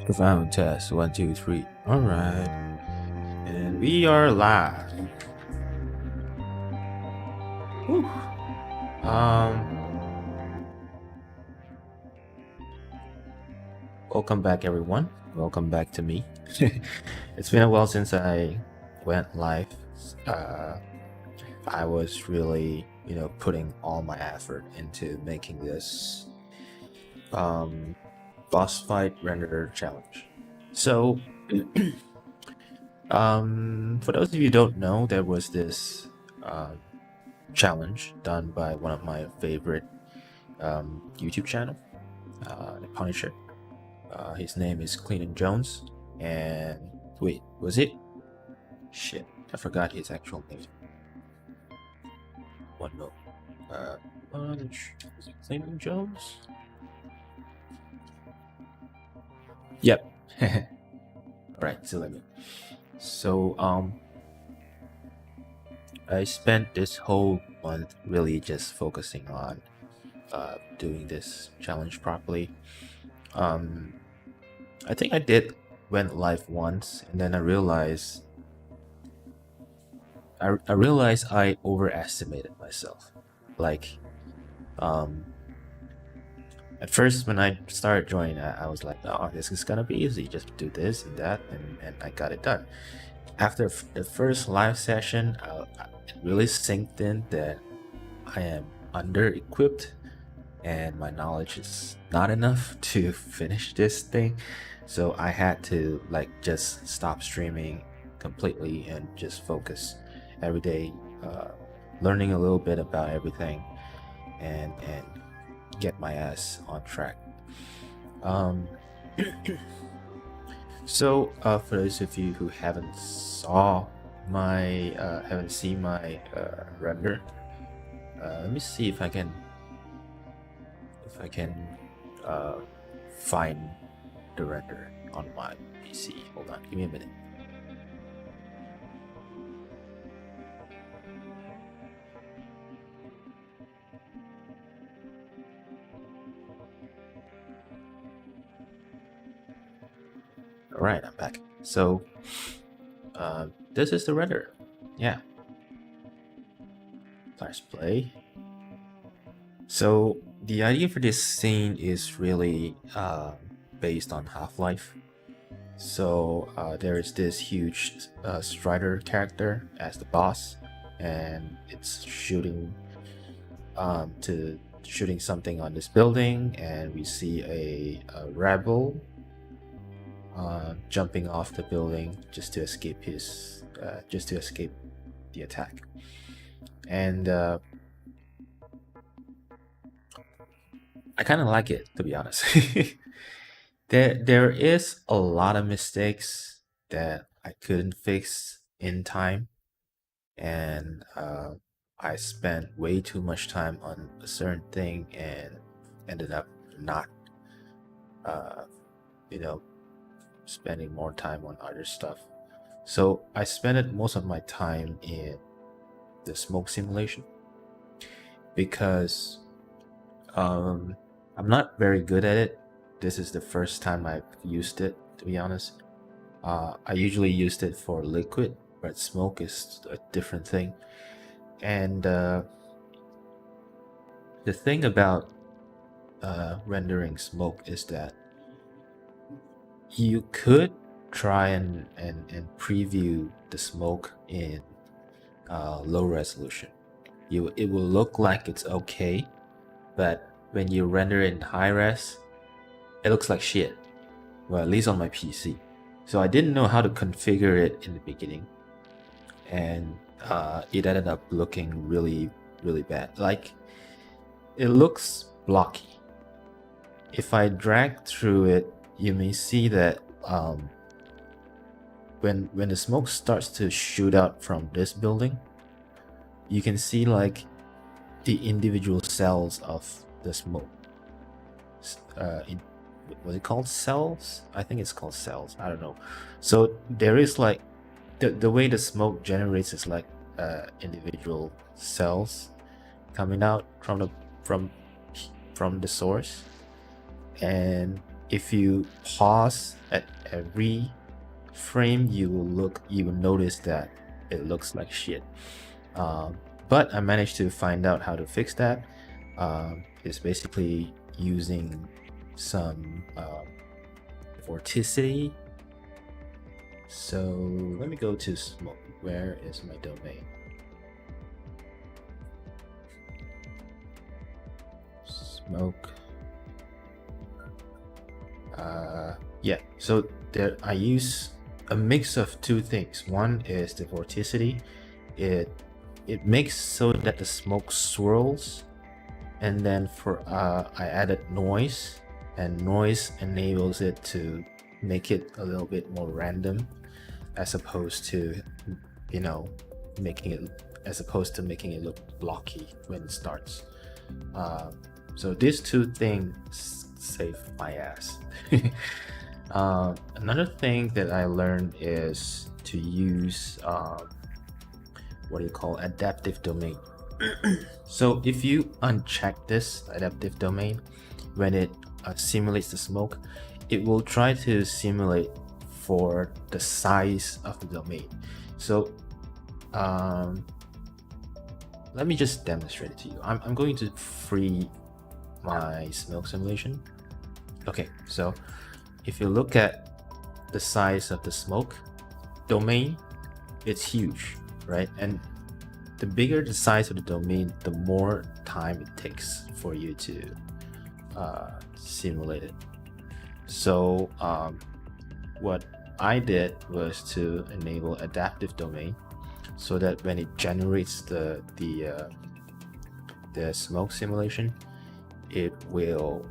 Profound test. 1, 2, 3. Alright. And we are live. Whew. Welcome back, everyone. Welcome back to me. It's been a while since I went live. I was really, putting all my effort into making this boss fight renderer challenge. So, for those of you who don't know, there was this challenge done by one of my favorite YouTube channel, the Punisher. His name is Clean Jones, and wait, was it? Shit, I forgot his actual name. One no. Is it Clean Jones? Yep. Alright, so let me. So I spent this whole month really just focusing on doing this challenge properly. I think I went live once, and then I realized I overestimated myself. Like, at first when I started joining, I was like, oh, this is gonna be easy. Just do this and that, and I got it done. After the first live session, it really sinked in that I am under-equipped and my knowledge is not enough to finish this thing. So I had to just stop streaming completely and just focus every day, learning a little bit about everything and get my ass on track. So for those of you who haven't seen my render, let me see if I can find the render on my PC. Hold on, give me a minute. Alright, I'm back. So this is the render. Yeah. Let's play. So the idea for this scene is really based on Half-Life. So there is this huge Strider character as the boss, and it's shooting something on this building, and we see a rebel jumping off the building just to escape the attack. And I kind of like it, to be honest. There is a lot of mistakes that I couldn't fix in time, and I spent way too much time on a certain thing and ended up not spending more time on other stuff. So I spent most of my time in the smoke simulation because I'm not very good at it. This is the first time I've used it, to be honest. I usually used it for liquid, but smoke is a different thing. And the thing about rendering smoke is that you could try and preview the smoke in low resolution. It will look like it's okay, but when you render it in high res, it looks like shit. Well, at least on my PC. So I didn't know how to configure it in the beginning, and it ended up looking really, really bad. Like, it looks blocky. If I drag through it, you may see that when the smoke starts to shoot out from this building, you can see like the individual cells of the smoke. Was it called cells? I think it's called cells. I don't know. So there is like the way the smoke generates is like individual cells coming out from the source, and if you pause at every frame, you will notice that it looks like shit. But I managed to find out how to fix that. It's basically using some vorticity. So let me go to smoke. Where is my domain? Smoke. Yeah, so there I use a mix of two things. One is the vorticity. It makes so that the smoke swirls, and then I added noise, and noise enables it to make it a little bit more random, as opposed to making it look blocky when it starts. So these two things save my ass. Another thing that I learned is to use what do you call adaptive domain. So if you uncheck this adaptive domain, when it simulates the smoke, it will try to simulate for the size of the domain. So let me just demonstrate it to you. I'm going to free my smoke simulation. Okay, so if you look at the size of the smoke domain, it's huge, right? And the bigger the size of the domain, the more time it takes for you to simulate it. So what I did was to enable adaptive domain, so that when it generates the smoke simulation, it will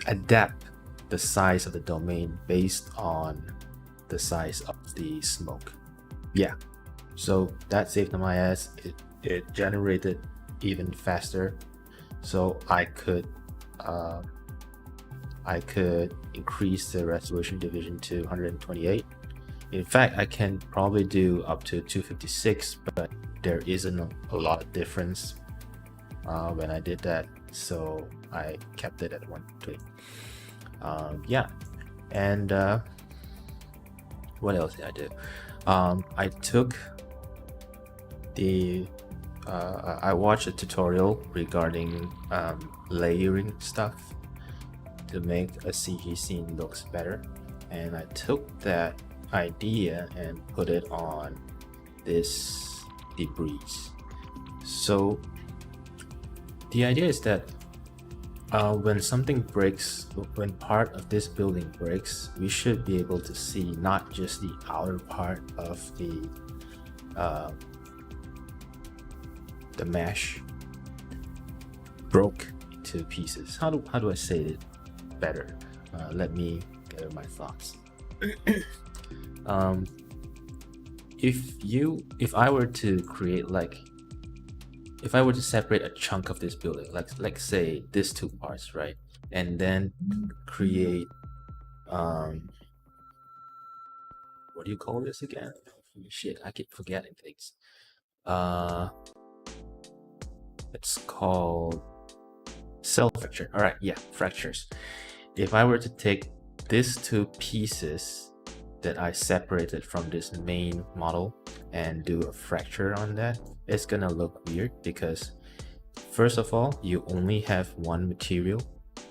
adapt the size of the domain based on the size of the smoke. Yeah, so that saved my ass. It generated even faster, so I could increase the resolution division to 128. In fact, I can probably do up to 256, but there isn't a lot of difference when I did that, so I kept it at 120. Yeah, and what else did I do? I took I watched a tutorial regarding layering stuff to make a CG scene looks better, and I took that idea and put it on this debris. So the idea is that when something breaks, when part of this building breaks, we should be able to see not just the outer part of the mesh broke into pieces. How do I say it better? Let me gather my thoughts. If I were to create if I were to separate a chunk of this building, like say these two parts, right, and then create what do you call this again? Shit, I keep forgetting things. It's called cell fracture. All right, yeah, fractures. If I were to take these two pieces that I separated from this main model and do a fracture on that, it's gonna look weird, because first of all, you only have one material,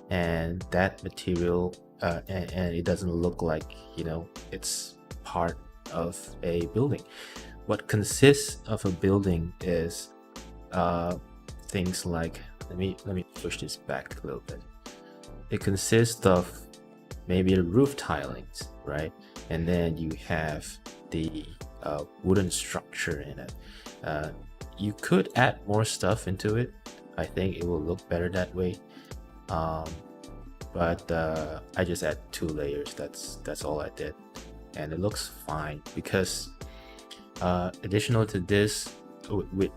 and that material and it doesn't look like it's part of a building. What consists of a building is things like, let me push this back a little bit. It consists of maybe the roof tilings, right? And then you have the wooden structure in it. You could add more stuff into it. I think it will look better that way. But I just add 2 layers. That's all I did, and it looks fine, because additional to this, with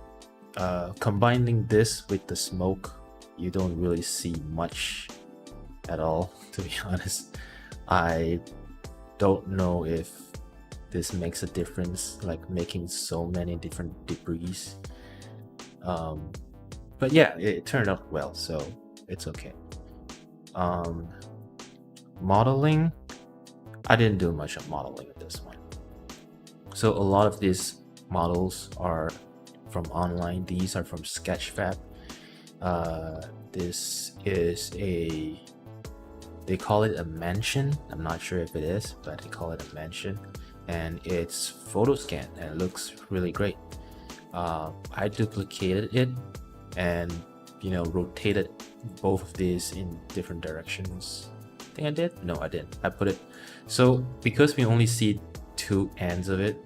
combining this with the smoke, you don't really see much at all, to be honest. I don't know if this makes a difference, like making so many different debris. But yeah, it turned out well, so it's okay. Modeling, I didn't do much of modeling with this one. So a lot of these models are from online. These are from Sketchfab. This is they call it a mansion. I'm not sure if it is, but they call it a mansion, and it's photo scan and it looks really great. I duplicated it and rotated both of these in different directions. I think I did. No, I didn't. I put it so because we only see two ends of it,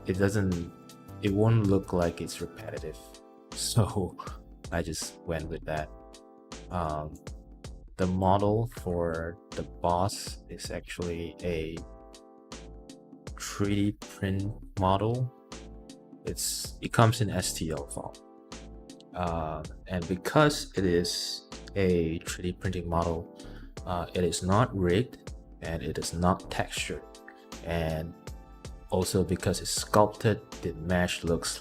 it won't look like it's repetitive. So I just went with that. The model for the boss is actually a 3D print model. It comes in STL file, and because it is a 3D printing model, it is not rigged and it is not textured, and also because it's sculpted, the mesh looks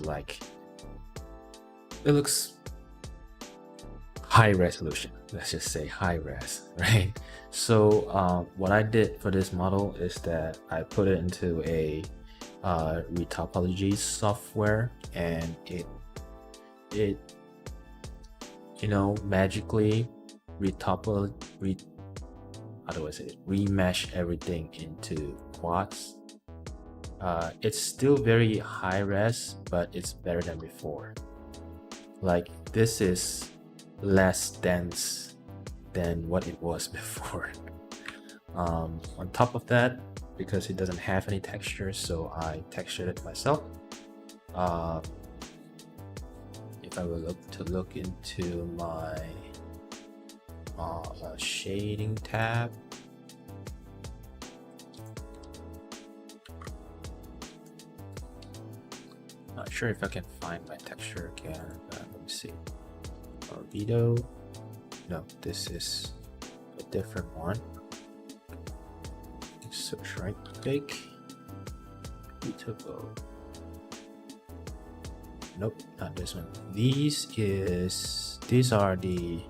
high resolution. Let's just say high res, right? So what I did for this model is that I put it into a retopology software, and it magically remesh everything into quads. It's still very high res, but it's better than before. Like, this is less dense than what it was before. On top of that, because it doesn't have any texture, so I textured it myself. If I were to look into my shading tab, not sure if I can find my texture again. Let me see. Video. No, this is a different one. Search right click. Nope, not this one. These are the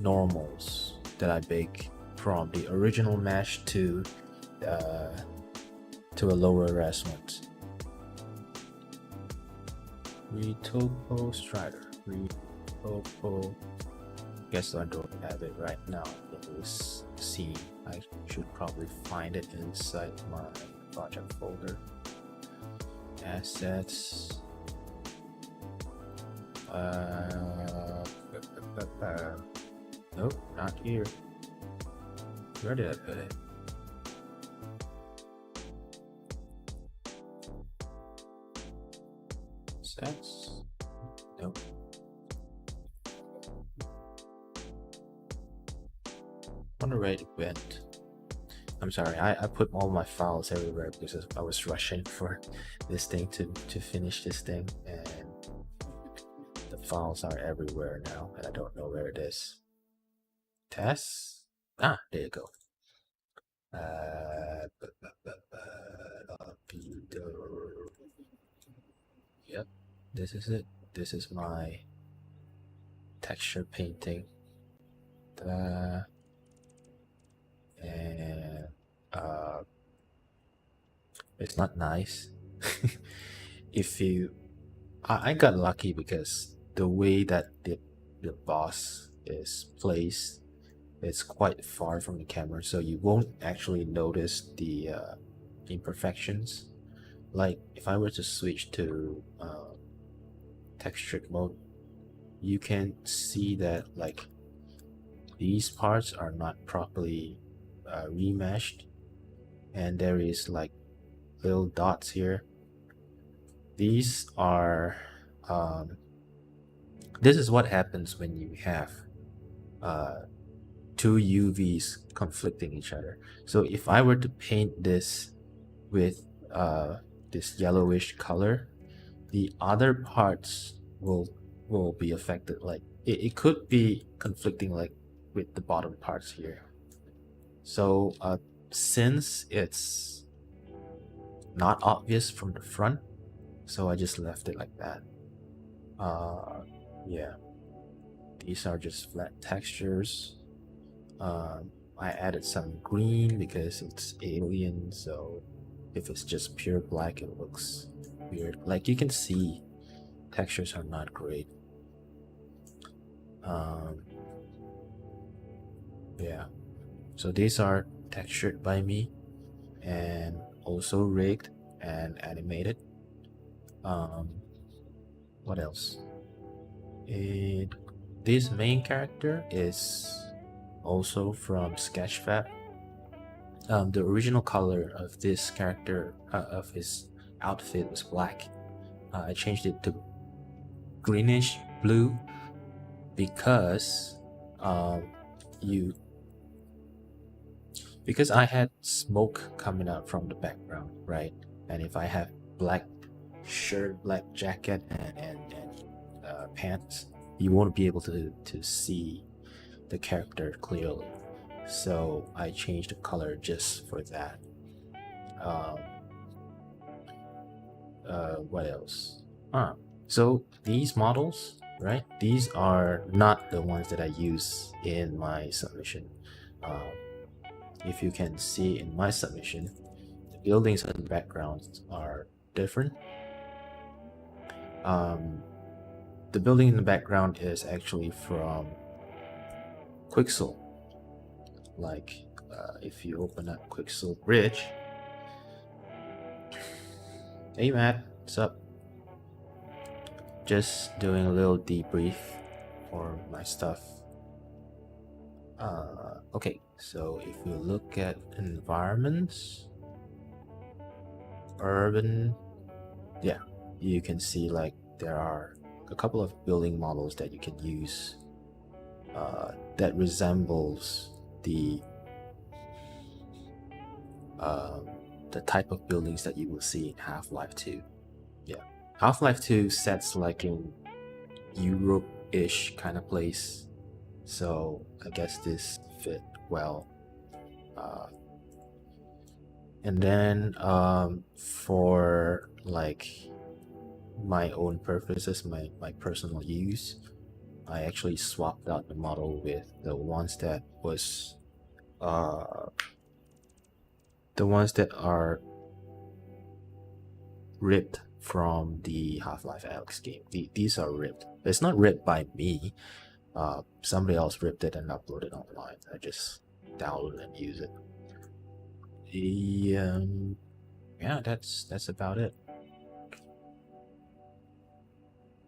normals that I bake from the original mesh to a lower res ones. Retopo Strider. Retopo. Guess I don't have it right now in this scene. I should probably find it inside my project folder. Assets. Nope, not here. Where did I put it? Sets? Nope. Wonder where it went. I'm sorry, I put all my files everywhere because I was rushing for this thing to finish this thing, and the files are everywhere now and I don't know where it is. Tests? Ah, there you go. Yep, this is it. This is my texture painting. And it's not nice. I got lucky because the way that the boss is placed, it's quite far from the camera, so you won't actually notice the imperfections. Like, if I were to switch to textured mode, you can see that like these parts are not properly remeshed, and there is like little dots here. These are this is what happens when you have two UVs conflicting each other. So if I were to paint this with this yellowish color, the other parts will be affected. Like it could be conflicting like with the bottom parts here. So since it's not obvious from the front, so I just left it like that. Yeah, these are just flat textures. I added some green because it's alien, so if it's just pure black, it looks weird. Like you can see, textures are not great. Um, yeah, so these are textured by me and also rigged and animated. Um, what else? This main character is also from Sketchfab. The original color of this character, of his outfit, was black. I changed it to greenish blue because you because I had smoke coming out from the background, right? And if I have black shirt, black jacket, and pants, you won't be able to see the character clearly. So I changed the color just for that. Um, what else? So these models, right? These are not the ones that I use in my submission. Um, if you can see in my submission, the buildings and backgrounds are different. The building in the background is actually from Quixel. Like if you open up Quixel Bridge. Hey Matt, what's up? Just doing a little debrief for my stuff. Okay, so if you look at environments, urban, yeah, you can see like there are a couple of building models that you can use that resembles the type of buildings that you will see in Half-Life 2. Yeah, Half-Life 2 sets like in Europe-ish kind of place, so I guess this fit well. And then for like my own purposes, my personal use, I actually swapped out the model with the ones that are ripped from the Half-Life Alyx game. These are ripped. It's not ripped by me. Somebody else ripped it and uploaded online. I just download and use it. Yeah, that's about it.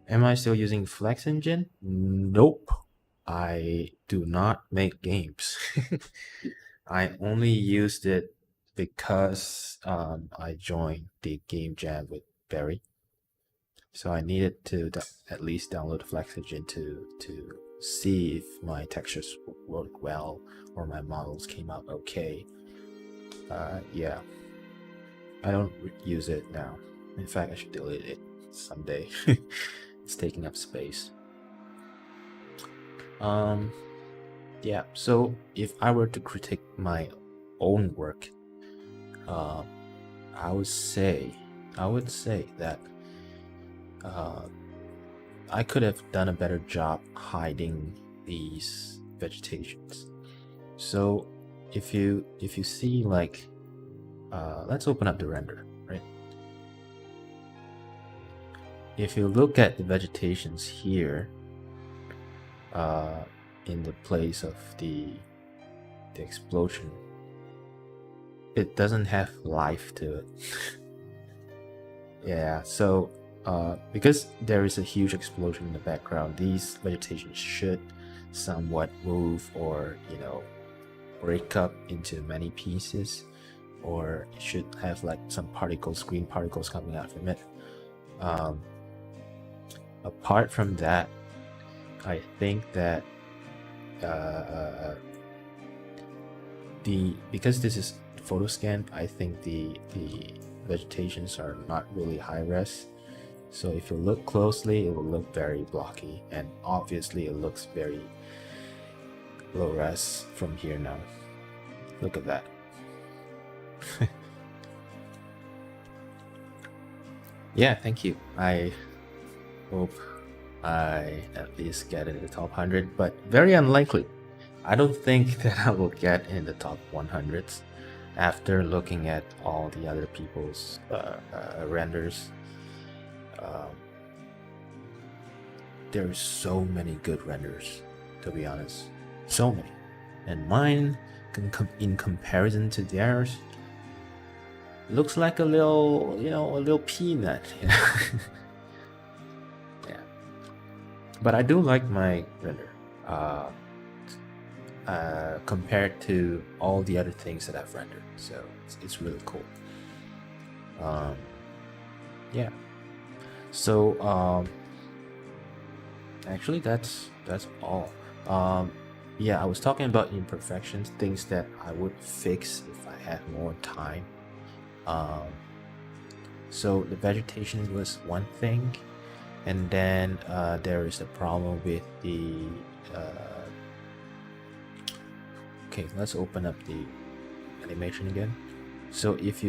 Am I still using Flex Engine? Nope. I do not make games. I only used it because I joined the game jam with Barry. So I needed to at least download Flex Engine to see if my textures work well or my models came out okay. Yeah, I don't use it now. In fact, I should delete it someday. It's taking up space. Yeah, so if I were to critique my own work, I would say that I could have done a better job hiding these vegetations. So if you see like let's open up the render, right? If you look at the vegetations here, in the place of the explosion, it doesn't have life to it. Yeah, so because there is a huge explosion in the background, these vegetations should somewhat move or, you know, break up into many pieces, or it should have like some particles, green particles coming out from it. Apart from that, I think that because this is photo scan, I think the vegetations are not really high res. So if you look closely, it will look very blocky, and obviously it looks very low res from here now. Look at that. Yeah, thank you. I hope I at least get in the top 100, but very unlikely I don't think that I will get in the top 100s after looking at all the other people's renders. Um, there's so many good renders, to be honest, so many, and mine, in comparison to theirs, looks like a little, a little peanut. Yeah, but I do like my render. Uh, Compared to all the other things that I've rendered. So it's really cool. Yeah. So actually, that's all. Yeah, I was talking about imperfections, things that I would fix if I had more time. Um, so the vegetation was one thing, and then there is the problem with the okay, let's open up the animation again. So if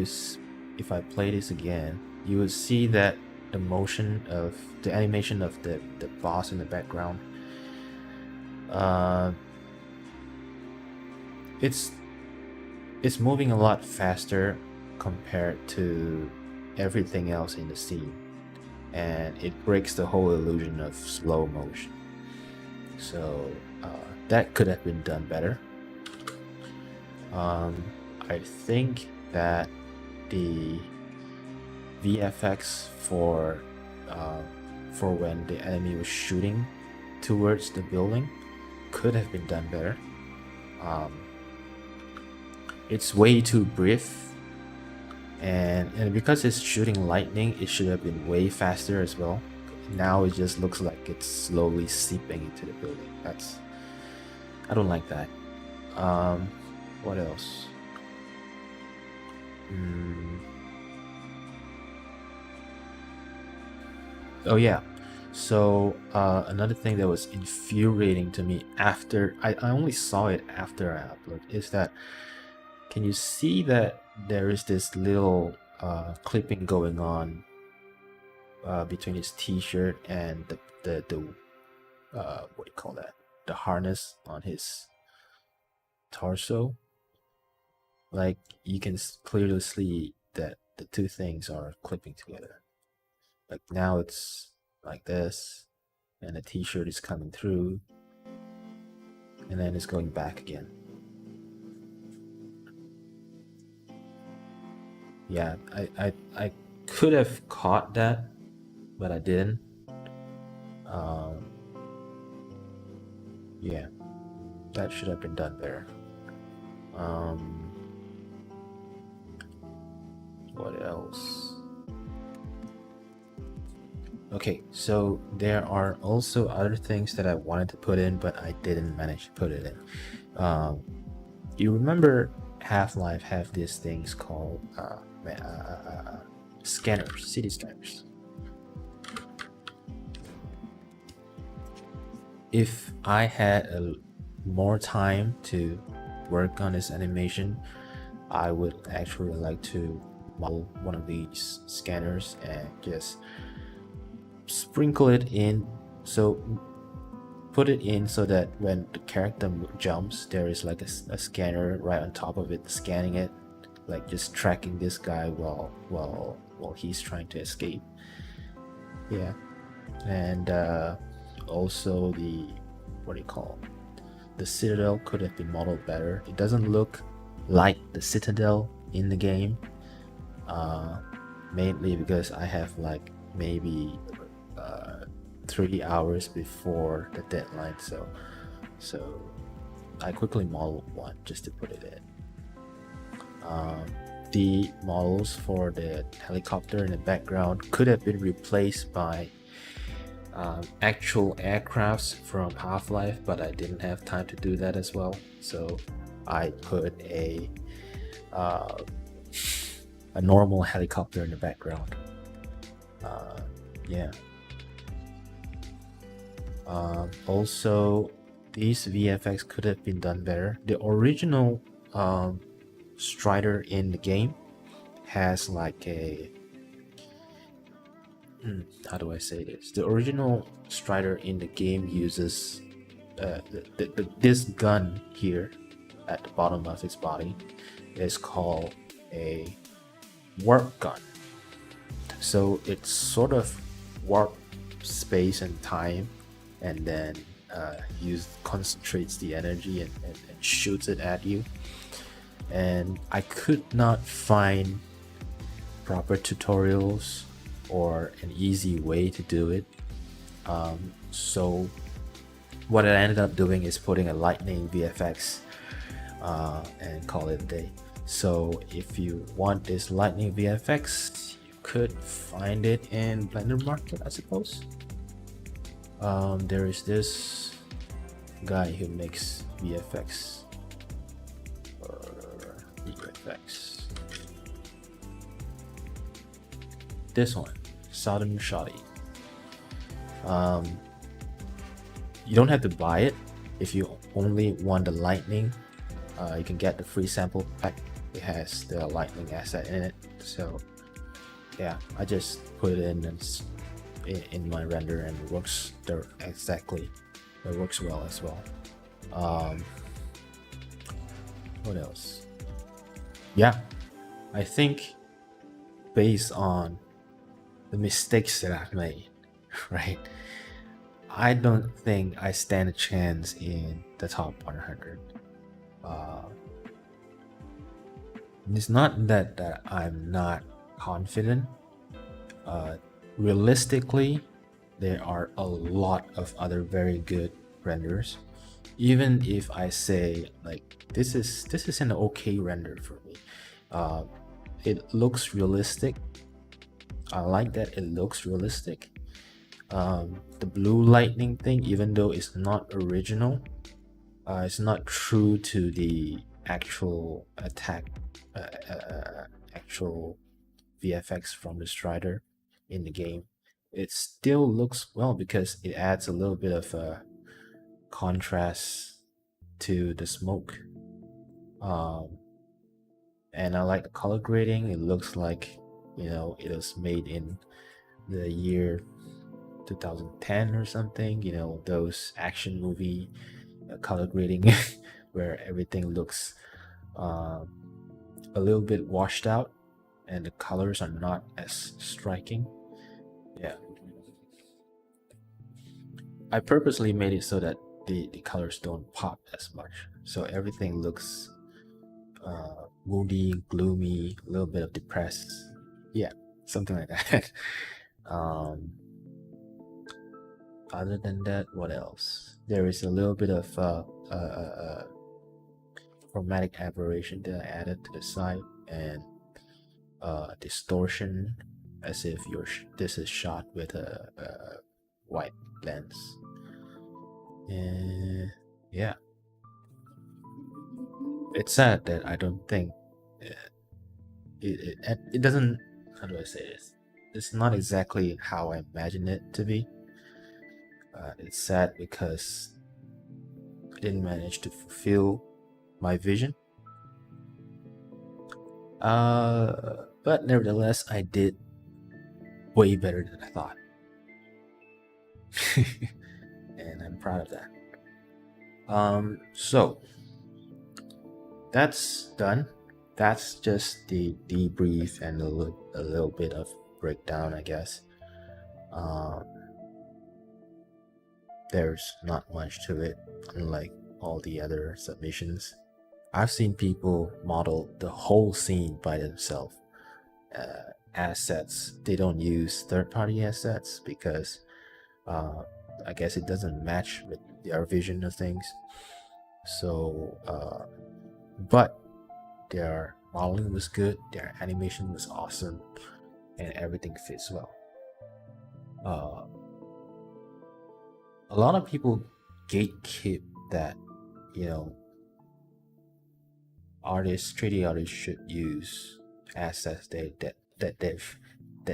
I play this again, you will see that the motion of the animation of the boss in the background, it's moving a lot faster compared to everything else in the scene, and it breaks the whole illusion of slow motion. So that could have been done better. I think that the VFX for when the enemy was shooting towards the building could have been done better. It's way too brief, and because it's shooting lightning, it should have been way faster as well. Now it just looks like it's slowly seeping into the building. I don't like that. What else? Oh yeah. So another thing that was infuriating to me after I only saw it after I uploaded is that, can you see that there is this little clipping going on between his t-shirt and the what do you call that? The harness on his torso. Like, you can clearly see that the two things are clipping together. Like, now it's like this, and the t-shirt is coming through, and then it's going back again. Yeah, I could have caught that, but I didn't. Yeah, that should have been done better. What else? Okay, so there are also other things that I wanted to put in, but I didn't manage to put it in. You remember Half-Life have these things called scanners, city scanners. If I had more time to work on this animation, I would actually like to model one of these scanners and just sprinkle it in. So put it in so that when the character jumps, there is like a scanner right on top of it, scanning it, like just tracking this guy while he's trying to escape. Yeah, and also the, what do you call, the Citadel could have been modeled better. It doesn't look like the Citadel in the game, mainly because I have like maybe 3 hours before the deadline, so I quickly modeled one just to put it in. The models for the helicopter in the background could have been replaced by actual aircrafts from Half-Life, but I didn't have time to do that as well, so I put a normal helicopter in the background. Yeah. Also, these VFX could have been done better. The original Strider in the game has like a how do I say this? The original Strider in the game uses this gun here at the bottom of his body is called a warp gun. So it sort of warp space and time, and then concentrates the energy and shoots it at you. And I could not find proper tutorials or an easy way to do it. So what I ended up doing is putting a lightning VFX and call it a day. So if you want this lightning VFX, you could find it in Blender Market, I suppose. There is this guy who makes VFX. This one, Southern Shoddy. You don't have to buy it if you only want the lightning. You can get the free sample pack. It has the lightning asset in it. So yeah, I just put it in my render and it works there exactly. It works well as well. What else? Yeah, I think based on the mistakes that I've made, right? I don't think I stand a chance in the top 100. It's not that I'm not confident. Realistically, there are a lot of other very good renders. Even if I say like this is an okay render for me, it looks realistic. I like that it looks realistic. The blue lightning thing, even though it's not original, it's not true to the actual attack, actual VFX from the Strider in the game. It still looks well because it adds a little bit of contrast to the smoke. And I like the color grading. It looks like, you know, it was made in the year 2010 or something, you know, those action movie color grading where everything looks a little bit washed out and the colors are not as striking. Yeah, I purposely made it so that the colors don't pop as much, so everything looks moody, gloomy, a little bit of depressed. Yeah, something like that. Other than that, what else? There is a little bit of chromatic aberration that I added to the side, and distortion, as if this is shot with a wide lens. And yeah, it's sad that I don't think it doesn't. How do I say this? It's not exactly how I imagine it to be. It's sad because I didn't manage to fulfill my vision. But nevertheless, I did way better than I thought. And I'm proud of that. So that's done. That's just the debrief and a little bit of breakdown, I guess. There's not much to it, unlike all the other submissions. I've seen people model the whole scene by themselves. Assets, they don't use third-party assets because I guess it doesn't match with their vision of things. So, but their modeling was good, their animation was awesome, and everything fits well. A lot of people gatekeep that, you know, 3D artists should use assets that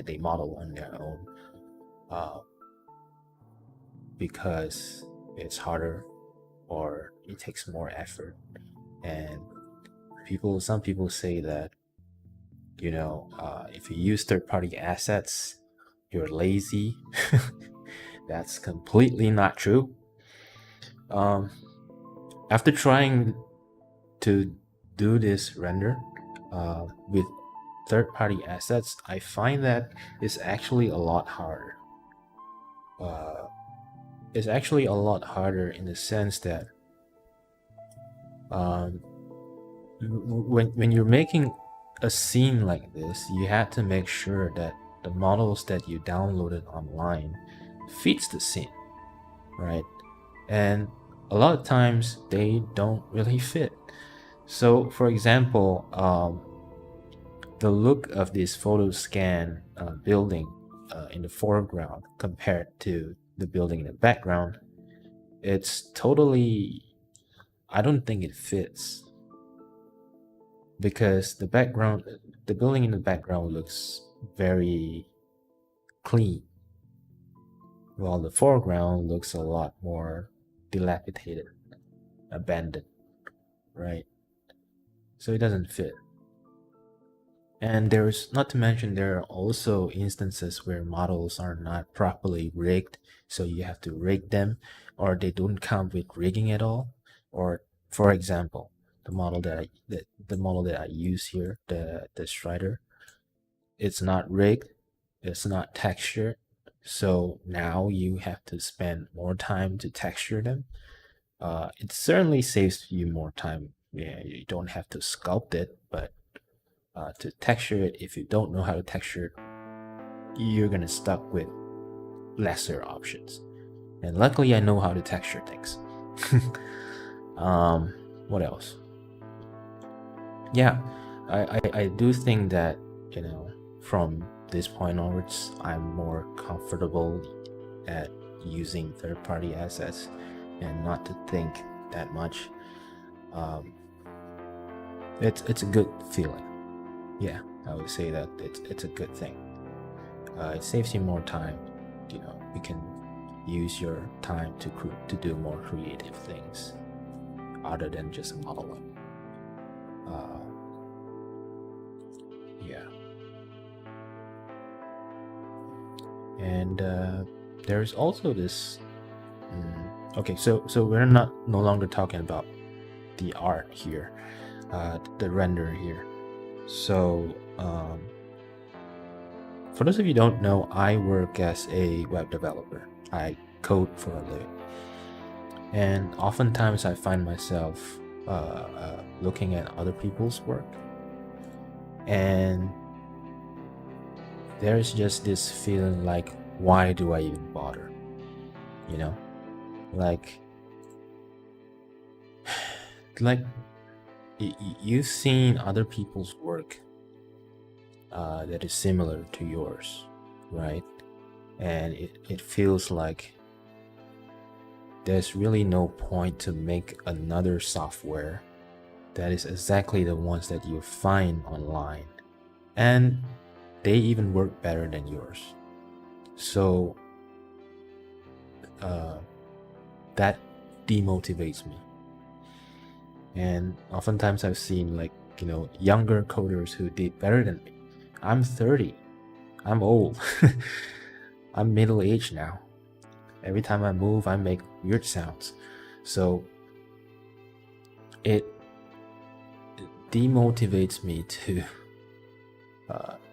they model on their own, because it's harder or it takes more effort. And some people say that, you know, if you use third-party assets, you're lazy. That's completely not true. Um, After trying to do this render with third-party assets, I find that it's actually a lot harder. Uh, it's actually a lot harder in the sense that um, when you're making a scene like this, you have to make sure that the models that you downloaded online fits the scene, right? And a lot of times they don't really fit. So, for example, the look of this photo scan building in the foreground compared to the building in the background, it's totally, I don't think it fits, because the building in the background looks very clean, while the foreground looks a lot more dilapidated, abandoned, right? So it doesn't fit. And there's, not to mention, there are also instances where models are not properly rigged, so you have to rig them, or they don't come with rigging at all. Or, for example, the model that I use here, the Strider, it's not rigged, it's not textured, so now you have to spend more time to texture them. It certainly saves you more time. Yeah, you don't have to sculpt it, but to texture it, if you don't know how to texture it, you're gonna stuck with lesser options. And luckily, I know how to texture things. What else? Yeah, I do think that, from this point onwards, I'm more comfortable at using third-party assets and not to think that much. It's a good feeling. Yeah, I would say that it's a good thing. It saves you more time. You can use your time to do more creative things other than just modeling. Yeah, and there's also this. Okay, so we're no longer talking about the art here, the render here. So for those of you who don't know, I work as a web developer. I code for a living, and oftentimes I find myself looking at other people's work, and there's just this feeling like, why do I even bother? Like you've seen other people's work that is similar to yours, right? And it feels like there's really no point to make another software that is exactly the ones that you find online, and they even work better than yours. So that demotivates me. And oftentimes I've seen, like, younger coders who did better than me. I'm 30. I'm old. I'm middle-aged now. Every time I move, I make weird sounds. So it demotivates me to...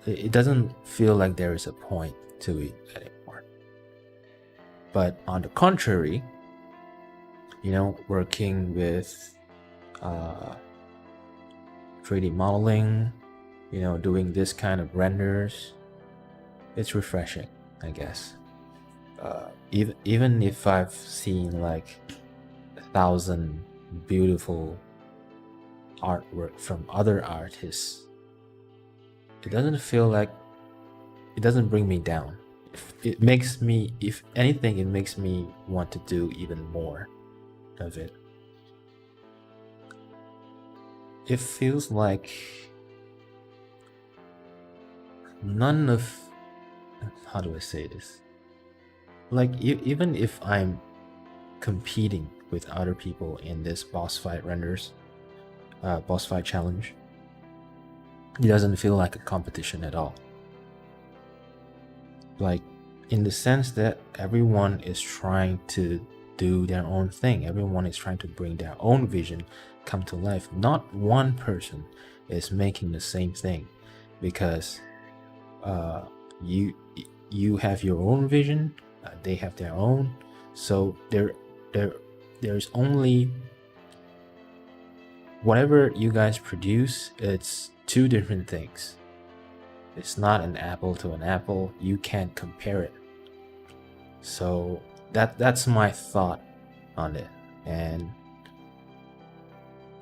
it doesn't feel like there is a point to it anymore. But on the contrary, working with 3D modeling, doing this kind of renders, it's refreshing, I guess. Even if I've seen like 1,000 beautiful artwork from other artists, it doesn't feel like, it doesn't bring me down. It makes me, if anything, it makes me want to do even more of it. It feels like none of, how do I say this? Like, even if I'm competing with other people in this BossFight renders, BossFight challenge, it doesn't feel like a competition at all. Like, in the sense that everyone is trying to do their own thing. Everyone is trying to bring their own vision come to life. Not one person is making the same thing, because uh, you you have your own vision, they have their own. So there there's only whatever you guys produce. It's two different things. It's not an apple to an apple. You can't compare it. So that's my thought on it, and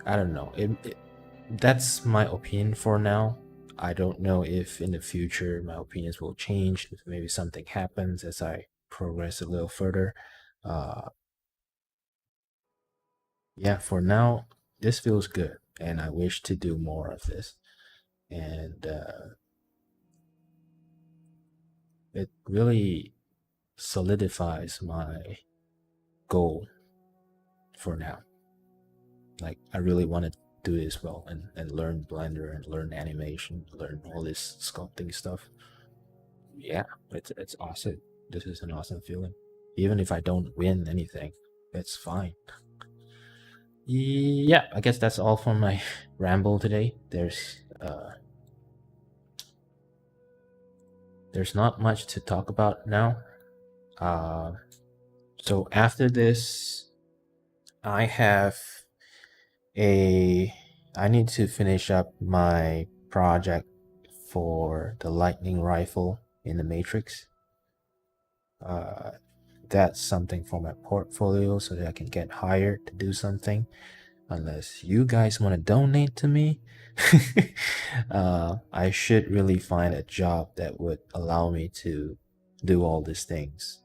I don't know. That's my opinion for now. I don't know if in the future my opinions will change. If maybe something happens as I progress a little further. Uh, yeah, for now, this feels good, and I wish to do more of this. And it really solidifies my goal for now. Like, I really want to do this well, and learn Blender and learn animation, learn all this sculpting stuff. Yeah, it's awesome. This is an awesome feeling. Even if I don't win anything, it's fine. Yeah, I guess that's all for my ramble today. There's not much to talk about now. Uh, so after this, I have a I need to finish up my project for the lightning rifle in the Matrix. Uh, that's something for my portfolio so that I can get hired to do something. Unless you guys want to donate to me, I should really find a job that would allow me to do all these things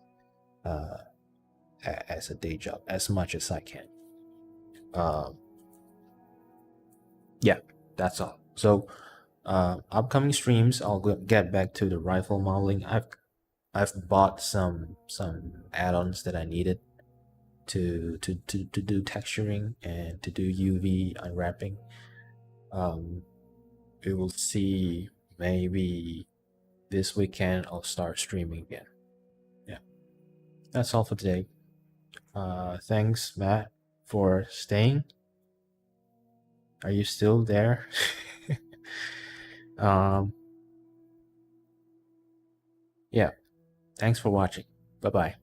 as a day job as much as I can. Um, yeah, that's all. So, upcoming streams, I'll get back to the rifle modeling. I've bought some add-ons that I needed to do texturing and to do UV unwrapping. We will see. Maybe this weekend I'll start streaming again. Yeah, that's all for today. Thanks, Matt, for staying. Are you still there? um, yeah. Thanks for watching. Bye bye.